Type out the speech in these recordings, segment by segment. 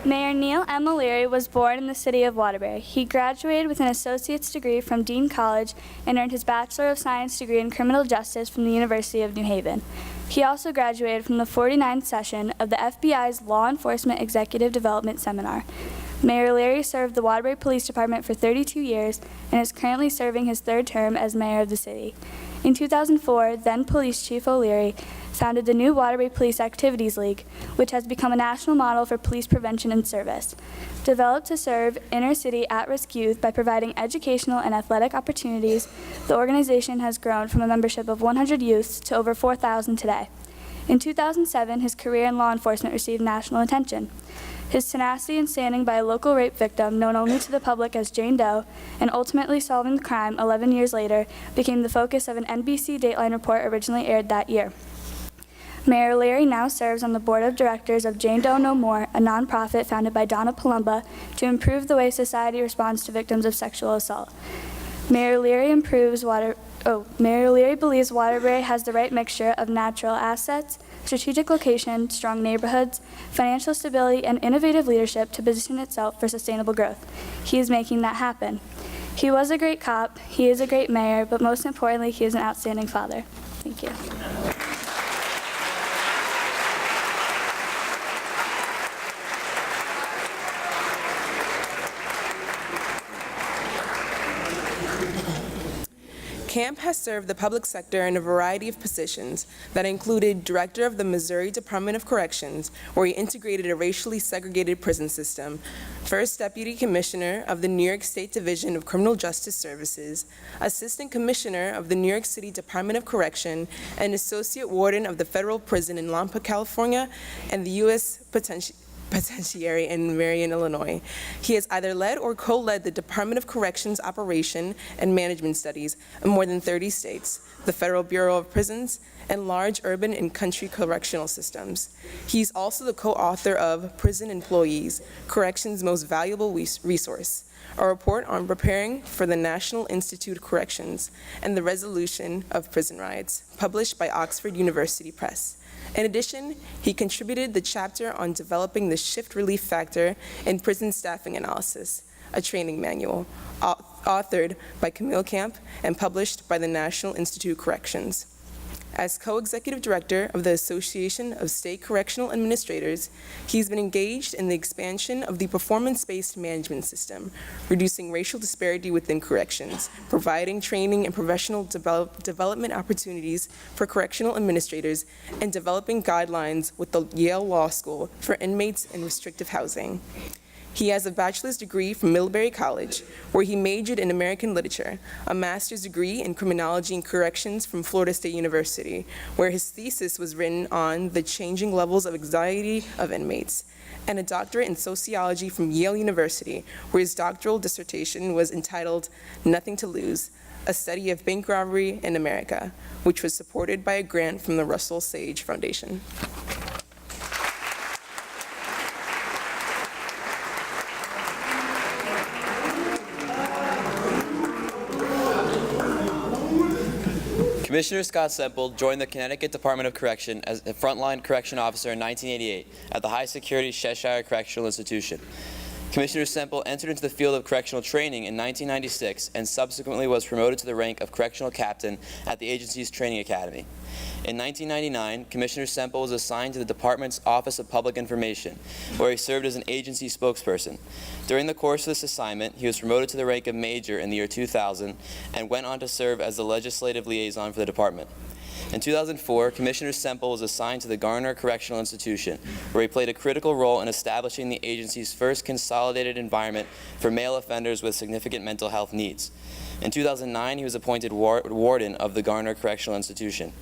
Mayor Neil M. O'Leary was born in the city of Waterbury. He graduated with an associate's degree from Dean College and earned his Bachelor of Science degree in Criminal Justice from the University of New Haven. He also graduated from the 49th session of the FBI's Law Enforcement Executive Development Seminar. Mayor O'Leary served the Waterbury Police Department for 32 years and is currently serving his third term as mayor of the city. In 2004, then Police Chief O'Leary founded the new Waterbury Police Activities League, which has become a national model for police prevention and service. Developed to serve inner-city at-risk youth by providing educational and athletic opportunities, the organization has grown from a membership of 100 youths to over 4,000 today. In 2007, his career in law enforcement received national attention. His tenacity in standing by a local rape victim, known only to the public as Jane Doe, and ultimately solving the crime 11 years later, became the focus of an NBC Dateline report originally aired that year. Mayor O'Leary now serves on the board of directors of Jane Doe No More, a nonprofit founded by Donna Palumba to improve the way society responds to victims of sexual assault. Mayor O'Leary believes Waterbury has the right mixture of natural assets, strategic location, strong neighborhoods, financial stability, and innovative leadership to position itself for sustainable growth. He is making that happen. He was a great cop, he is a great mayor, but most importantly, he is an outstanding father. Thank you. Camp has served the public sector in a variety of positions that included Director of the Missouri Department of Corrections, where he integrated a racially segregated prison system, First Deputy Commissioner of the New York State Division of Criminal Justice Services, Assistant Commissioner of the New York City Department of Correction, and Associate Warden of the Federal Prison in Lompoc, California, and the U.S. Penitentiary in Marion, Illinois. He has either led or co-led the Department of Corrections Operation and Management Studies in more than 30 states, the Federal Bureau of Prisons, and large urban and country correctional systems. He's also the co-author of Prison Employees, Corrections' Most Valuable Resource, a report on preparing for the National Institute of Corrections and the Resolution of Prison Riots, published by Oxford University Press. In addition, he contributed the chapter on developing the shift relief factor in prison staffing analysis, a training manual, authored by Camille Camp and published by the National Institute of Corrections. As co-executive director of the Association of State Correctional Administrators, he's been engaged in the expansion of the performance-based management system, reducing racial disparity within corrections, providing training and professional development opportunities for correctional administrators, and developing guidelines with the Yale Law School for inmates in restrictive housing. He has a bachelor's degree from Middlebury College, where he majored in American literature, a master's degree in criminology and corrections from Florida State University, where his thesis was written on the changing levels of anxiety of inmates, and a doctorate in sociology from Yale University, where his doctoral dissertation was entitled Nothing to Lose, a study of bank robbery in America, which was supported by a grant from the Russell Sage Foundation. Commissioner Scott Semple joined the Connecticut Department of Correction as a frontline correction officer in 1988 at the high-security Cheshire Correctional Institution. Commissioner Semple entered into the field of correctional training in 1996 and subsequently was promoted to the rank of correctional captain at the agency's training academy. In 1999, Commissioner Semple was assigned to the department's Office of Public Information, where he served as an agency spokesperson. During the course of this assignment, he was promoted to the rank of major in the year 2000 and went on to serve as the legislative liaison for the department. In 2004, Commissioner Semple was assigned to the Garner Correctional Institution, where he played a critical role in establishing the agency's first consolidated environment for male offenders with significant mental health needs. In 2009, he was appointed warden of the Garner Correctional Institution.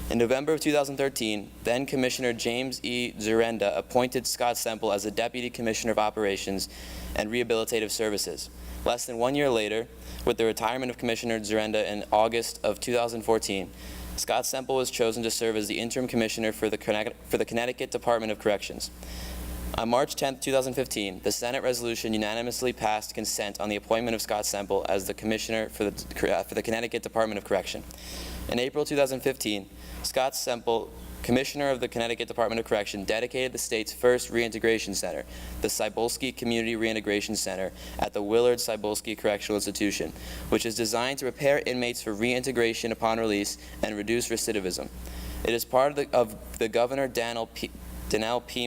In November of 2013, then Commissioner James E. Zurenda appointed Scott Semple as the Deputy Commissioner of Operations and Rehabilitative Services. Less than 1 year later, with the retirement of Commissioner Zurenda in August of 2014, Scott Semple was chosen to serve as the interim commissioner for the Connecticut Department of Corrections. On March 10, 2015, the Senate resolution unanimously passed consent on the appointment of Scott Semple as the commissioner for the Connecticut Department of Correction. In April 2015, Scott Semple Commissioner of the Connecticut Department of Correction, dedicated the state's first reintegration center, the Cybulski Community Reintegration Center at the Willard Cybulski Correctional Institution, which is designed to prepare inmates for reintegration upon release and reduce recidivism. It is part of the Governor Daniel P.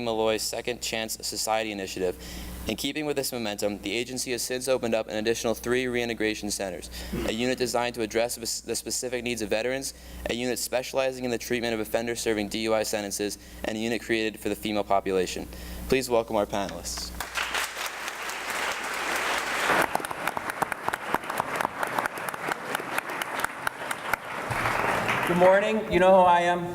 Malloy's Second Chance Society initiative. In keeping with this momentum, the agency has since opened up an additional 3 reintegration centers, a unit designed to address the specific needs of veterans, a unit specializing in the treatment of offenders serving DUI sentences, and a unit created for the female population. Please welcome our panelists. Good morning. You know who I am.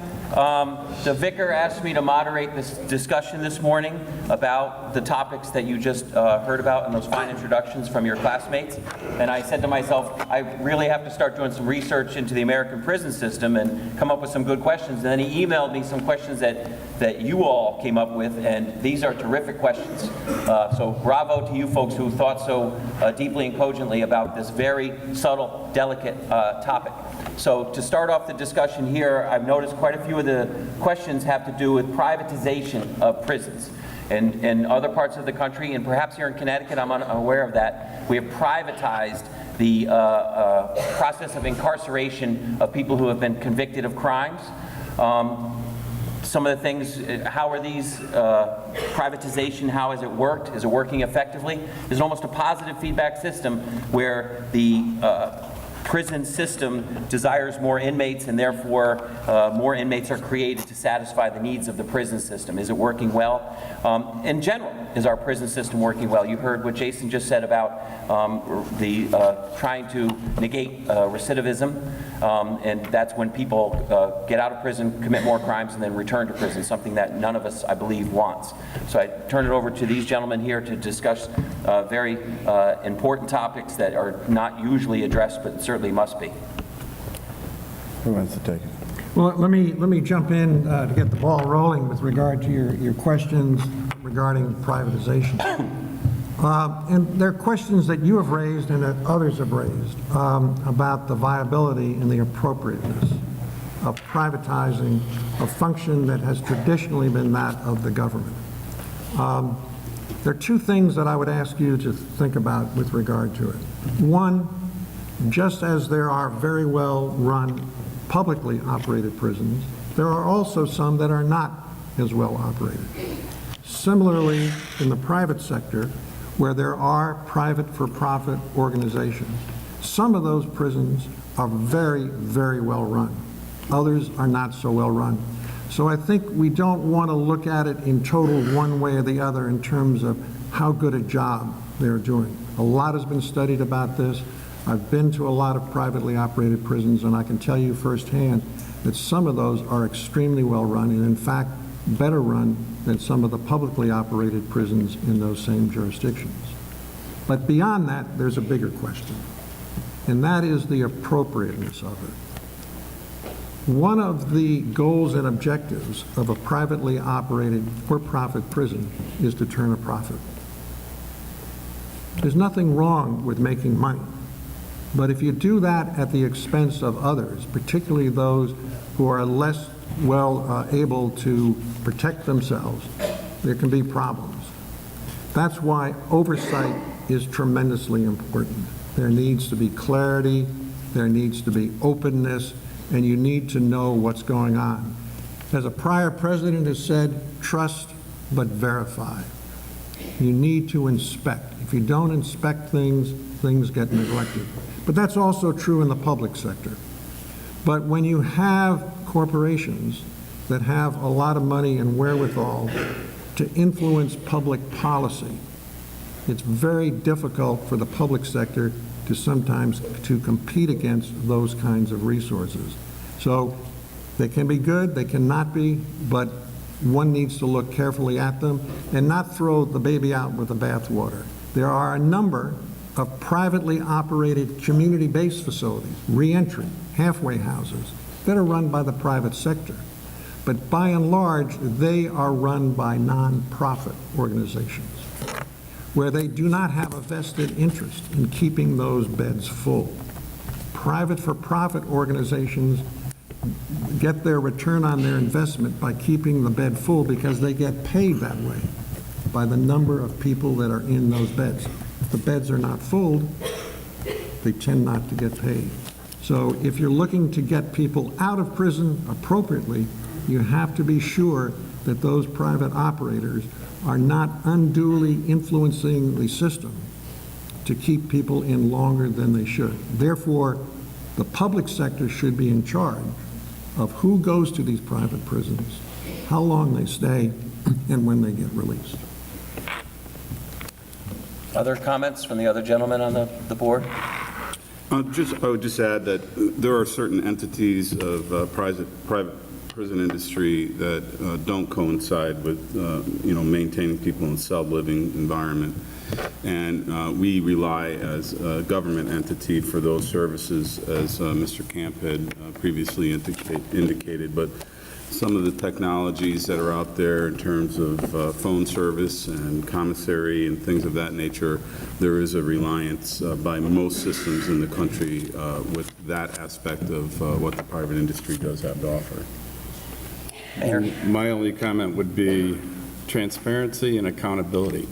The Vicar asked me to moderate this discussion this morning about the topics that you just heard about in those fine introductions from your classmates. And I said to myself, I really have to start doing some research into the American prison system and come up with some good questions. And then he emailed me some questions that you all came up with, and these are terrific questions. So bravo to you folks who thought so deeply and cogently about this very subtle, delicate topic. So to start off the discussion here, I've noticed quite a few of the questions have to do with privatization of prisons. And in other parts of the country, and perhaps here in Connecticut, I'm unaware of that, we have privatized the process of incarceration of people who have been convicted of crimes. Some of the things, how are these privatization, how has it worked? Is it working effectively? There's almost a positive feedback system where the prison system desires more inmates, and therefore more inmates are created to satisfy the needs of the prison system. Is it working well? In general, is our prison system working well? You heard what Jason just said about trying to negate recidivism, and that's when people get out of prison, commit more crimes, and then return to prison, something that none of us, I believe, wants. So I turn it over to these gentlemen here to discuss very important topics that are not usually addressed, but certainly must be. Who wants to take it? Well, let me jump in to get the ball rolling with regard to your questions regarding privatization. And there are questions that you have raised and that others have raised about the viability and the appropriateness of privatizing a function that has traditionally been that of the government. There are 2 things that I would ask you to think about with regard to it. One, just as there are very well-run, publicly operated prisons, there are also some that are not as well operated. Similarly, in the private sector, where there are private for-profit organizations, some of those prisons are very, very well run. Others are not so well run. So I think we don't want to look at it in total one way or the other in terms of how good a job they're doing. A lot has been studied about this. I've been to a lot of privately operated prisons, and I can tell you firsthand that some of those are extremely well run, and in fact, better run than some of the publicly operated prisons in those same jurisdictions. But beyond that, there's a bigger question, and that is the appropriateness of it. One of the goals and objectives of a privately operated for-profit prison is to turn a profit. There's nothing wrong with making money. But if you do that at the expense of others, particularly those who are less well able to protect themselves, there can be problems. That's why oversight is tremendously important. There needs to be clarity, there needs to be openness, and you need to know what's going on. As a prior president has said, trust but verify. You need to inspect. If you don't inspect things, things get neglected. But that's also true in the public sector. But when you have corporations that have a lot of money and wherewithal to influence public policy, it's very difficult for the public sector to sometimes to compete against those kinds of resources. So they can be good, they cannot be, but one needs to look carefully at them and not throw the baby out with the bathwater. There are a number of privately operated community-based facilities, reentry, halfway houses, that are run by the private sector. But by and large, they are run by nonprofit organizations where they do not have a vested interest in keeping those beds full. Private for-profit organizations get their return on their investment by keeping the bed full because they get paid that way by the number of people that are in those beds. If the beds are not full, they tend not to get paid. So if you're looking to get people out of prison appropriately, you have to be sure that those private operators are not unduly influencing the system to keep people in longer than they should. Therefore, the public sector should be in charge of who goes to these private prisons, how long they stay, and when they get released. Other comments from the other gentlemen on the board? I would just add that there are certain entities of private prison industry that don't coincide with, maintaining people in a cell-living environment. And we rely as a government entity for those services, as Mr. Camp had previously indicated. But some of the technologies that are out there in terms of phone service and commissary and things of that nature, there is a reliance by most systems in the country with that aspect of what the private industry does have to offer. Mayor? My only comment would be transparency and accountability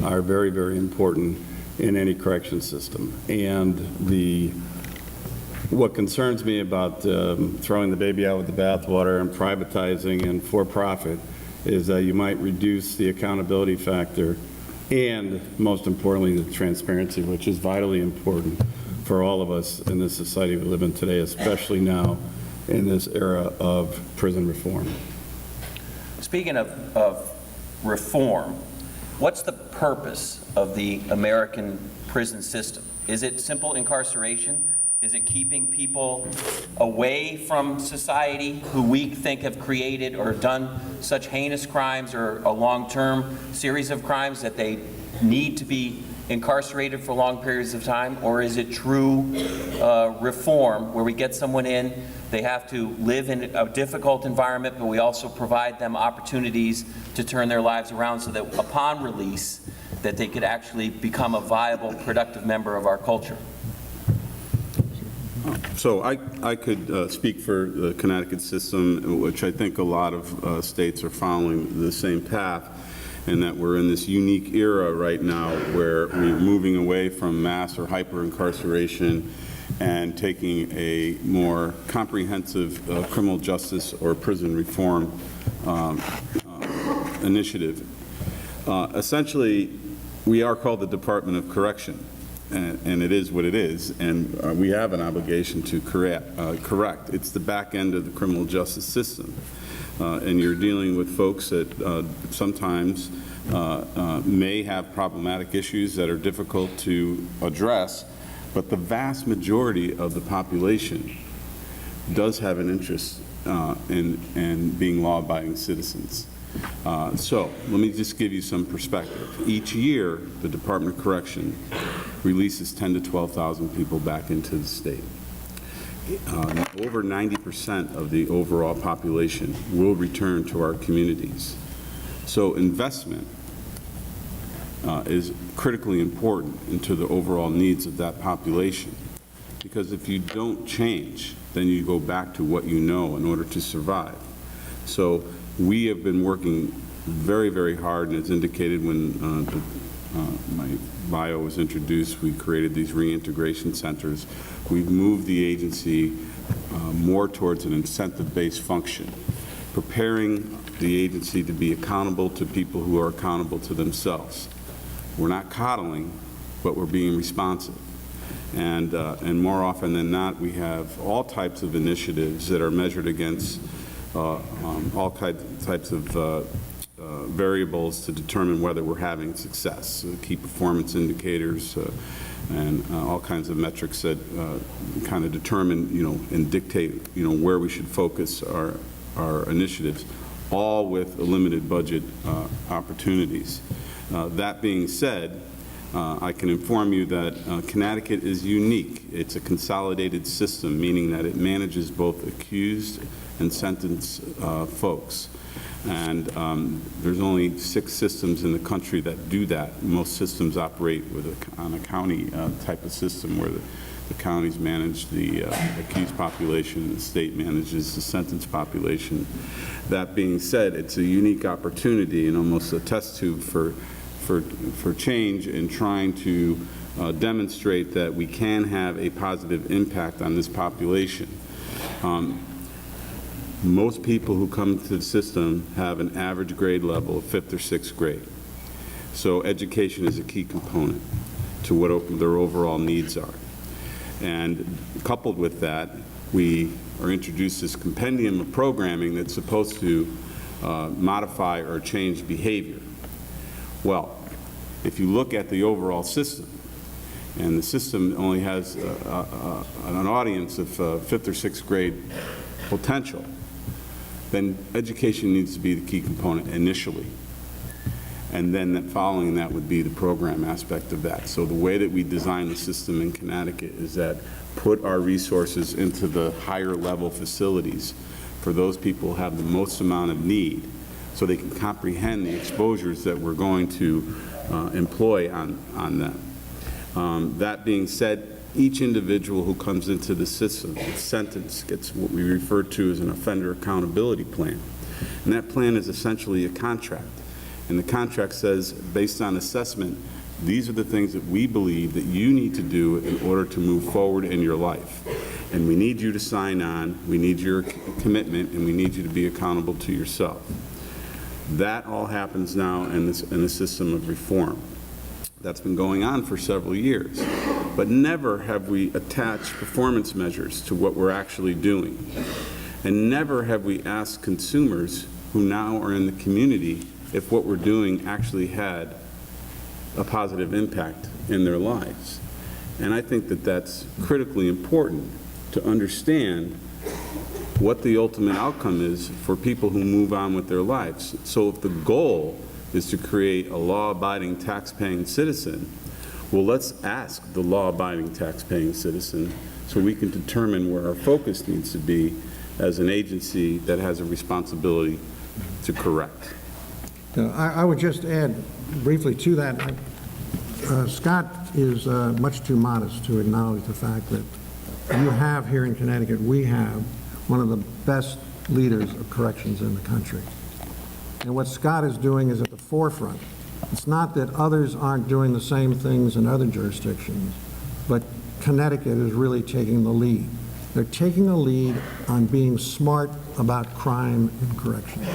are very, very important in any correction system. And what concerns me about throwing the baby out with the bathwater and privatizing and for-profit is that you might reduce the accountability factor and, most importantly, the transparency, which is vitally important for all of us in the society we live in today, especially now in this era of prison reform. Speaking of reform, what's the purpose of the American prison system? Is it simple incarceration? Is it keeping people away from society who we think have created or done such heinous crimes or a long-term series of crimes that they need to be incarcerated for long periods of time? Or is it true reform where we get someone in, they have to live in a difficult environment, but we also provide them opportunities to turn their lives around so that upon release, that they could actually become a viable, productive member of our culture? So I could speak for the Connecticut system, which I think a lot of states are following the same path, and that we're in this unique era right now where we're moving away from mass or hyper-incarceration and taking a more comprehensive criminal justice or prison reform initiative. Essentially, we are called the Department of Correction. And it is what it is, and we have an obligation to correct. It's the back end of the criminal justice system, and you're dealing with folks that sometimes may have problematic issues that are difficult to address, but the vast majority of the population does have an interest in being law-abiding citizens. So let me just give you some perspective. Each year, the Department of Correction releases 10,000 to 12,000 people back into the state. Over 90% of the overall population will return to our communities. So investment is critically important into the overall needs of that population. Because if you don't change, then you go back to what you know in order to survive. So we have been working very, very hard, and it's indicated when my bio was introduced, we created these reintegration centers. We've moved the agency more towards an incentive-based function, preparing the agency to be accountable to people who are accountable to themselves. We're not coddling, but we're being responsive. And more often than not, we have all types of initiatives that are measured against all types of variables to determine whether we're having success. Key performance indicators and all kinds of metrics that kind of determine, and dictate, where we should focus our initiatives, all with limited budget opportunities. That being said, I can inform you that Connecticut is unique. It's a consolidated system, meaning that it manages both accused and sentenced folks. And there's only 6 systems in the country that do that. Most systems operate on a county type of system where The counties manage the accused population, and the state manages the sentenced population. That being said, it's a unique opportunity and almost a test tube for change in trying to demonstrate that we can have a positive impact on this population. Most people who come to the system have an average grade level of 5th or 6th grade. So education is a key component to what their overall needs are. And coupled with that, we are introduced this compendium of programming that's supposed to modify or change behavior. Well, if you look at the overall system, and the system only has an audience of 5th or 6th grade potential, then education needs to be the key component initially. And then following that would be the program aspect of that. So the way that we design the system in Connecticut is that put our resources into the higher level facilities for those people who have the most amount of need so they can comprehend the exposures that we're going to employ on them. That being said, each individual who comes into the system gets sentenced, gets what we refer to as an offender accountability plan. And that plan is essentially a contract. And the contract says, based on assessment, these are the things that we believe that you need to do in order to move forward in your life. And we need you to sign on, we need your commitment, and we need you to be accountable to yourself. That all happens now in the system of reform. That's been going on for several years. But never have we attached performance measures to what we're actually doing. And never have we asked consumers who now are in the community if what we're doing actually had a positive impact in their lives. And I think that that's critically important to understand what the ultimate outcome is for people who move on with their lives. So if the goal is to create a law-abiding, tax-paying citizen, well, let's ask the law-abiding, tax-paying citizen so we can determine where our focus needs to be as an agency that has a responsibility to correct. I would just add briefly to that, Scott is much too modest to acknowledge the fact that you have here in Connecticut, we have one of the best leaders of corrections in the country. And what Scott is doing is at the forefront. It's not that others aren't doing the same things in other jurisdictions, but Connecticut is really taking the lead. They're taking the lead on being smart about crime and corrections.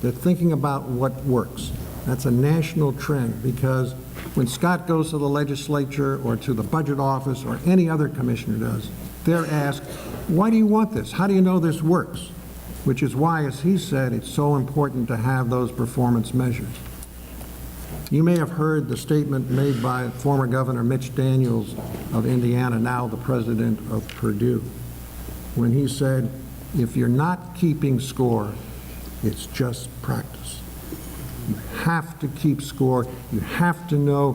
They're thinking about what works. That's a national trend, because when Scott goes to the legislature or to the budget office or any other commissioner does, they're asked, why do you want this? How do you know this works? Which is why, as he said, it's so important to have those performance measures. You may have heard the statement made by former Governor Mitch Daniels of Indiana, now the president of Purdue, when he said, if you're not keeping score, it's just practice. You have to keep score. You have to know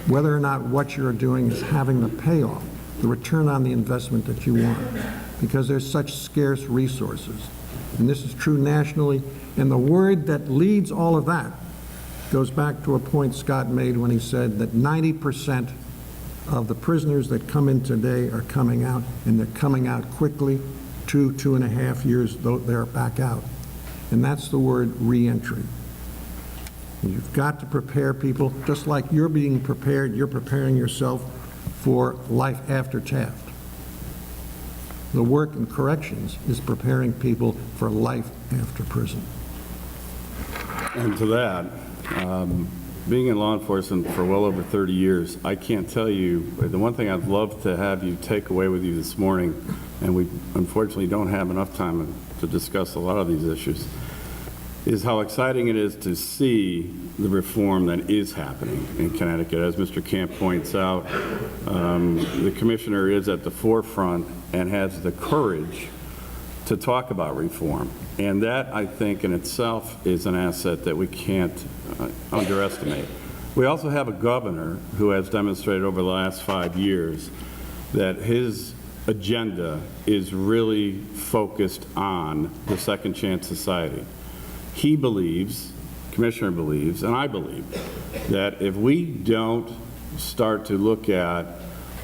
whether or not what you're doing is having the payoff, the return on the investment that you want, because there's such scarce resources. And this is true nationally. And the word that leads all of that goes back to a point Scott made when he said that 90% of the prisoners that come in today are coming out, and they're coming out quickly, 2.5 years, they're back out. And that's the word reentry. You've got to prepare people, just like you're being prepared, you're preparing yourself for life after Taft. The work in corrections is preparing people for life after prison. And to that, being in law enforcement for well over 30 years, I can't tell you, the one thing I'd love to have you take away with you this morning, and we unfortunately don't have enough time to discuss a lot of these issues, is how exciting it is to see the reform that is happening in Connecticut. As Mr. Camp points out, the commissioner is at the forefront and has the courage to talk about reform. And that, I think, in itself is an asset that we can't underestimate. We also have a governor who has demonstrated over the last 5 years that his agenda is really focused on the second chance society. He believes, Commissioner believes, and I believe, that if we don't start to look at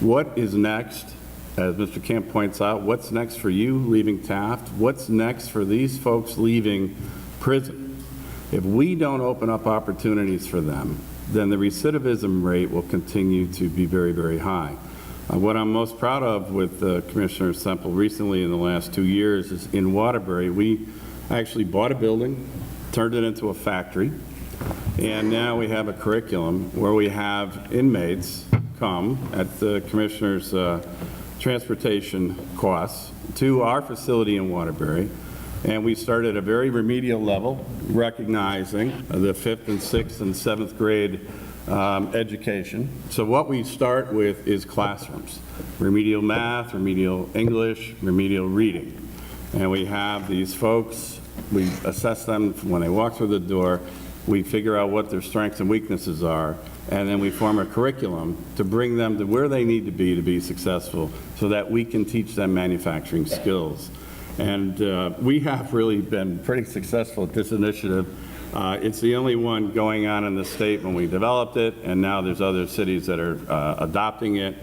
What is next? As Mr. Camp points out, what's next for you leaving Taft? What's next for these folks leaving prison? If we don't open up opportunities for them, then the recidivism rate will continue to be very, very high. What I'm most proud of with Commissioner Semple recently in the last 2 years is in Waterbury, we actually bought a building, turned it into a factory, and now we have a curriculum where we have inmates come at the Commissioner's transportation costs to our facility in Waterbury. And we start at a very remedial level, recognizing the 5th and 6th and 7th grade education. So what we start with is classrooms, remedial math, remedial English, remedial reading. And we have these folks, we assess them when they walk through the door, we figure out what their strengths and weaknesses are, and then we form a curriculum to bring them to where they need to be successful so that we can teach them manufacturing skills. And we have really been pretty successful at this initiative. It's the only one going on in the state when we developed it, and now there's other cities that are adopting it.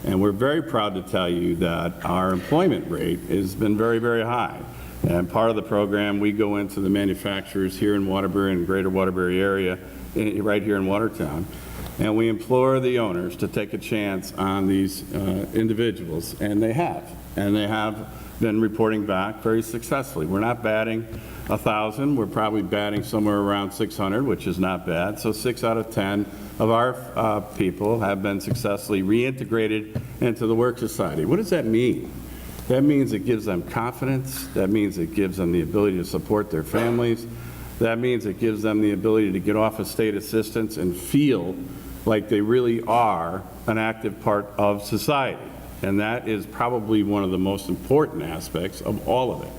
And we're very proud to tell you that our employment rate has been very, very high. And part of the program, we go into the manufacturers here in Waterbury and greater Waterbury area, right here in Watertown, and we implore the owners to take a chance on these individuals, and they have. And they have been reporting back very successfully. We're not batting 1,000, we're probably batting somewhere around 600, which is not bad. So 6 out of 10 of our people have been successfully reintegrated into the work society. What does that mean? That means it gives them confidence. That means it gives them the ability to support their families. That means it gives them the ability to get off of state assistance and feel like they really are an active part of society. And that is probably one of the most important aspects of all of it.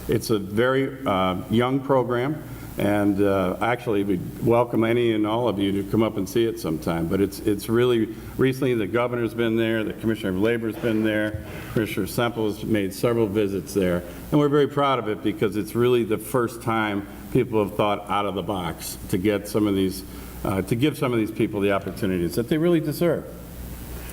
It's a very young program, and actually we welcome any and all of you to come up and see it sometime. But it's really, recently the governor's been there, the Commissioner of Labor's been there, Commissioner Semple has made several visits there, and we're very proud of it because it's really the first time people have thought out of the box to get some of these, to give some of these people the opportunities that they really deserve.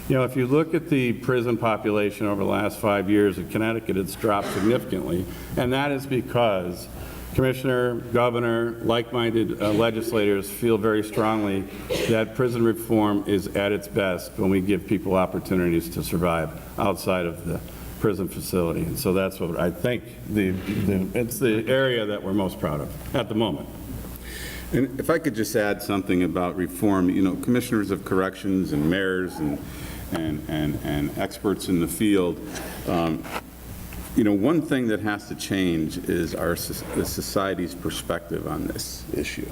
You know, if you look at the prison population over the last 5 years in Connecticut, it's dropped significantly, and that is because Commissioner, Governor, like-minded legislators feel very strongly that prison reform is at its best when we give people opportunities to survive outside of the prison facility. And so that's what I think it's the area that we're most proud of at the moment. And if I could just add something about reform, you know, commissioners of corrections and mayors and experts in the field, you know, one thing that has to change is the society's perspective on this issue.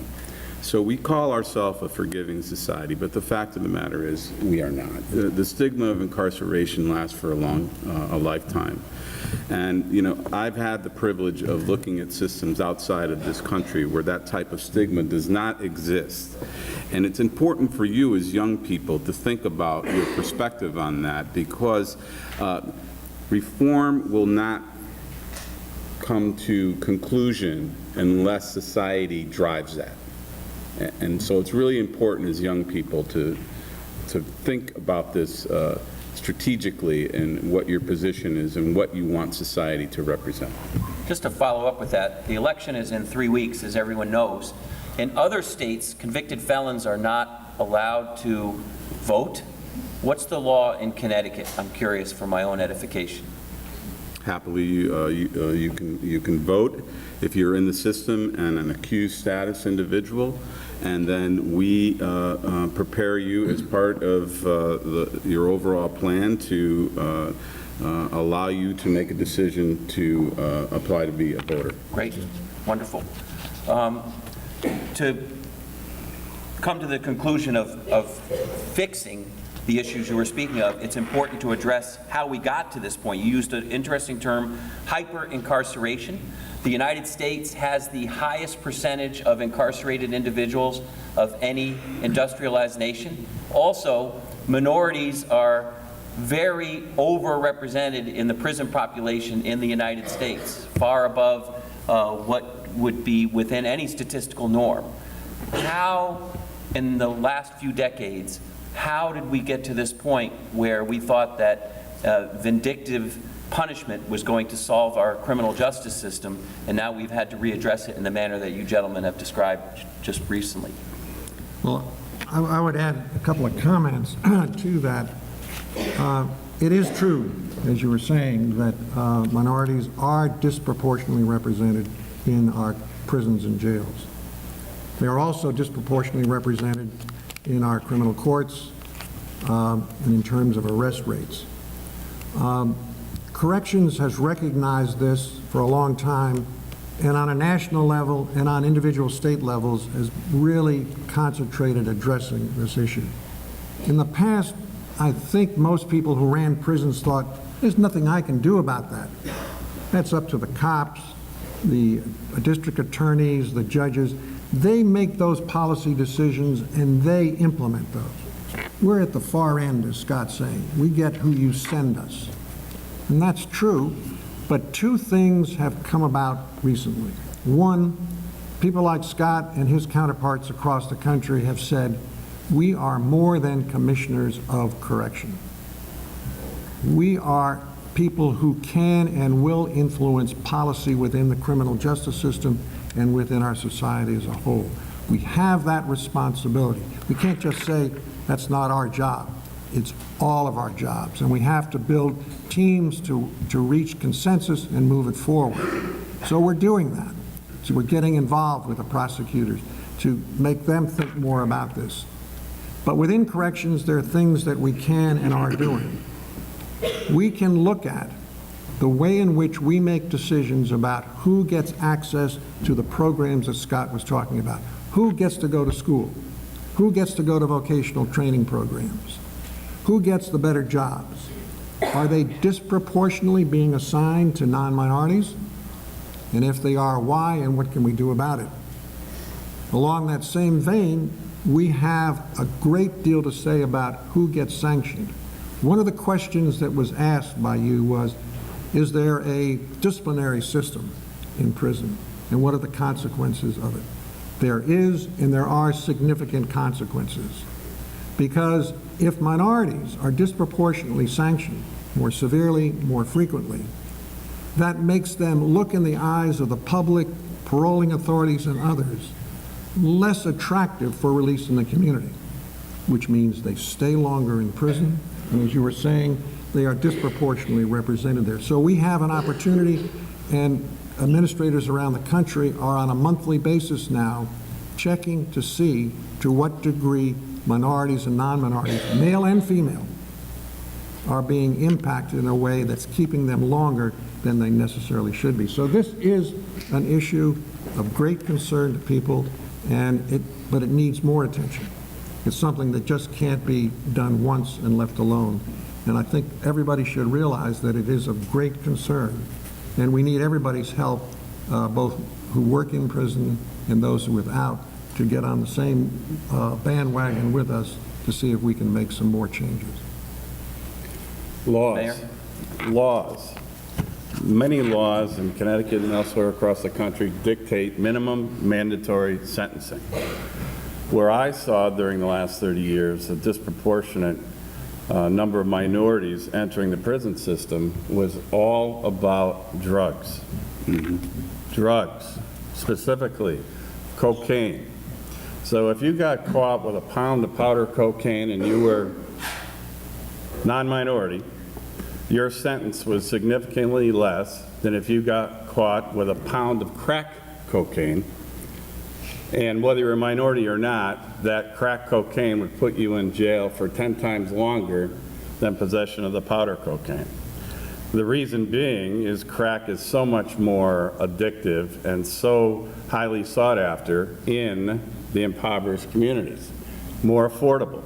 So we call ourselves a forgiving society, but the fact of the matter is we are not. The stigma of incarceration lasts for a lifetime. And, you know, I've had the privilege of looking at systems outside of this country where that type of stigma does not exist. And it's important for you as young people to think about your perspective on that, because reform will not come to conclusion unless society drives that. And so it's really important as young people to think about this strategically and what your position is and what you want society to represent. Just to follow up with that, the election is in 3 weeks, as everyone knows. In other states, convicted felons are not allowed to vote. What's the law in Connecticut? I'm curious for my own edification. Happily, you can vote if you're in the system and an accused status individual, and then we prepare you as part of your overall plan to allow you to make a decision to apply to be a voter. Great, wonderful. To come to the conclusion of fixing the issues you were speaking of, it's important to address how we got to this point. You used an interesting term, hyper-incarceration. The United States has the highest percentage of incarcerated individuals of any industrialized nation. Also, minorities are very overrepresented in the prison population in the United States, far above what would be within any statistical norm. How, in the last few decades, how did we get to this point where we thought that vindictive punishment was going to solve our criminal justice system, and now we've had to readdress it in the manner that you gentlemen have described just recently? Well, I would add a couple of comments to that. It is true, as you were saying, that minorities are disproportionately represented in our prisons and jails. They are also disproportionately represented in our criminal courts and in terms of arrest rates. Corrections has recognized this for a long time, and on a national level and on individual state levels has really concentrated addressing this issue. In the past, I think most people who ran prisons thought, there's nothing I can do about that. That's up to the cops, the district attorneys, the judges. They make those policy decisions and they implement those. We're at the far end, as Scott's saying. We get who you send us. And that's true, but two things have come about recently. One, people like Scott and his counterparts across the country have said, we are more than commissioners of correction. We are people who can and will influence policy within the criminal justice system and within our society as a whole. We have that responsibility. We can't just say, that's not our job. It's all of our jobs, and we have to build teams to reach consensus and move it forward. So we're doing that. So we're getting involved with the prosecutors to make them think more about this. But within corrections, there are things that we can and are doing. We can look at the way in which we make decisions about who gets access to the programs that Scott was talking about. Who gets to go to school? Who gets to go to vocational training programs? Who gets the better jobs? Are they disproportionately being assigned to non-minorities? And if they are, why, and what can we do about it? Along that same vein, we have a great deal to say about who gets sanctioned. One of the questions that was asked by you was, is there a disciplinary system in prison, and what are the consequences of it? There is, and there are significant consequences. Because if minorities are disproportionately sanctioned, more severely, more frequently, that makes them look in the eyes of the public, paroling authorities, and others less attractive for release in the community, which means they stay longer in prison, and as you were saying, they are disproportionately represented there. So we have an opportunity, and administrators around the country are on a monthly basis now checking to see to what degree minorities and non-minorities, male and female, are being impacted in a way that's keeping them longer than they necessarily should be. So this is an issue of great concern to people, but it needs more attention. It's something that just can't be done once and left alone. And I think everybody should realize that it is of great concern, and we need everybody's help, both who work in prison and those who are without, to get on the same bandwagon with us to see if we can make some more changes. Laws. Mayor? Laws. Many laws in Connecticut and elsewhere across the country dictate minimum mandatory sentencing. Where I saw during the last 30 years a disproportionate number of minorities entering the prison system was all about drugs. Drugs, specifically cocaine. So if you got caught with a pound of powder cocaine and you were non-minority, your sentence was significantly less than if you got caught with a pound of crack cocaine. And whether you're a minority or not, that crack cocaine would put you in jail for 10 times longer than possession of the powder cocaine. The reason being is crack is so much more addictive and so highly sought after in the impoverished communities, more affordable.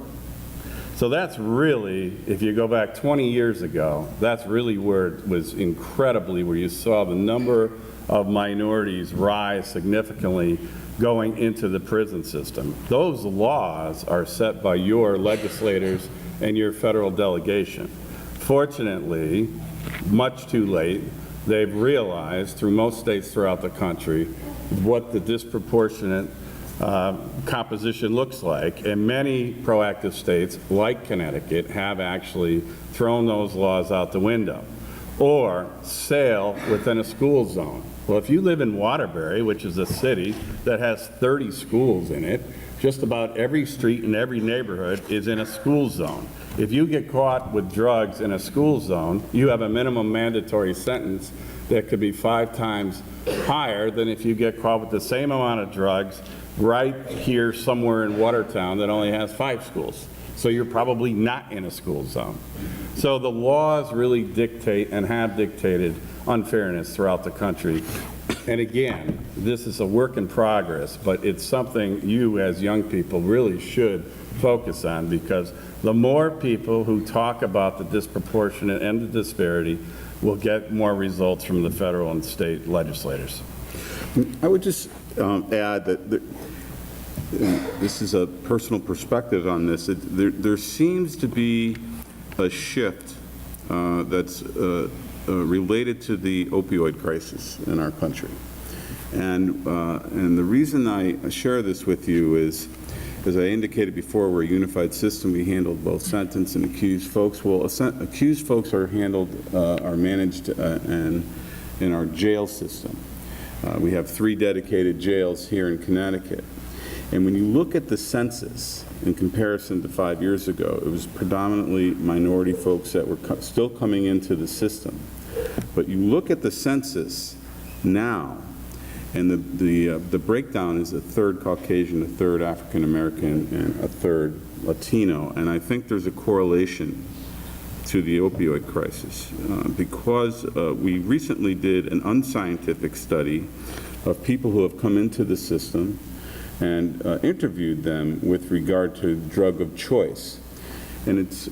So that's really, if you go back 20 years ago, that's really where it was incredibly, where you saw the number of minorities rise significantly going into the prison system. Those laws are set by your legislators and your federal delegation. Fortunately, much too late, they've realized through most states throughout the country what the disproportionate composition looks like, and many proactive states, like Connecticut, have actually thrown those laws out the window. Or sale within a school zone. Well, if you live in Waterbury, which is a city that has 30 schools in it, just about every street in every neighborhood is in a school zone. If you get caught with drugs in a school zone, you have a minimum mandatory sentence that could be 5 times higher than if you get caught with the same amount of drugs right here somewhere in Watertown that only has 5 schools. So you're probably not in a school zone. So the laws really dictate and have dictated unfairness throughout the country. And again, this is a work in progress, but it's something you as young people really should focus on, because the more people who talk about the disproportionate and the disparity will get more results from the federal and state legislators. I would just add that this is a personal perspective on this. There seems to be a shift that's related to the opioid crisis in our country. And the reason I share this with you is, as I indicated before, we're a unified system. We handled both sentenced and accused folks. Well, accused folks are managed in our jail system. We have 3 dedicated jails here in Connecticut. And when you look at the census in comparison to 5 years ago, it was predominantly minority folks that were still coming into the system. But you look at the census now, and the breakdown is a third Caucasian, a third African American, and a third Latino. And I think there's a correlation to the opioid crisis because we recently did an unscientific study of people who have come into the system and interviewed them with regard to drug of choice. And it's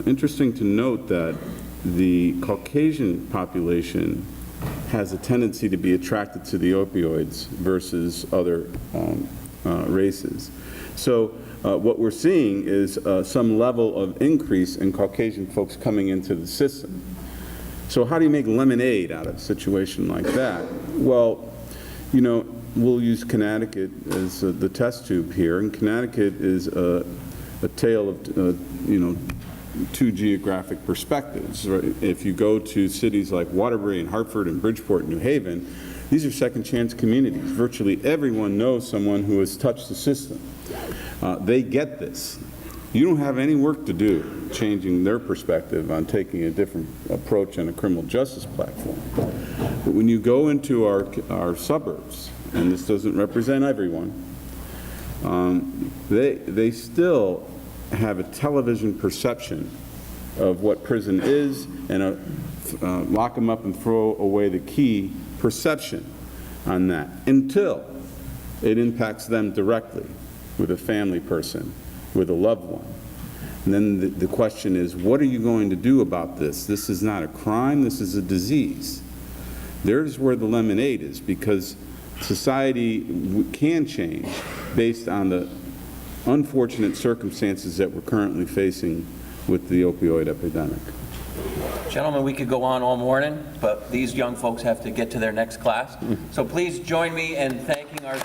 interesting to note that the Caucasian population has a tendency to be attracted to the opioids versus other races. So what we're seeing is some level of increase in Caucasian folks coming into the system. So how do you make lemonade out of a situation like that? Well, you know, we'll use Connecticut as the test tube here, and Connecticut is a tale of, you know, 2 geographic perspectives. Right? If you go to cities like Waterbury and Hartford and Bridgeport and New Haven, these are second chance communities. Virtually everyone knows someone who has touched the system. They get this. You don't have any work to do changing their perspective on taking a different approach on a criminal justice platform. But when you go into our suburbs, and this doesn't represent everyone, they still have a television perception of what prison is, and a lock them up and throw away the key perception on that, until it impacts them directly with a family person, with a loved one. And then the question is, what are you going to do about this? This is not a crime, this is a disease. There's where the lemonade is, because society can change based on the unfortunate circumstances that we're currently facing with the opioid epidemic. Gentlemen, we could go on all morning, but these young folks have to get to their next class. So please join me in thanking our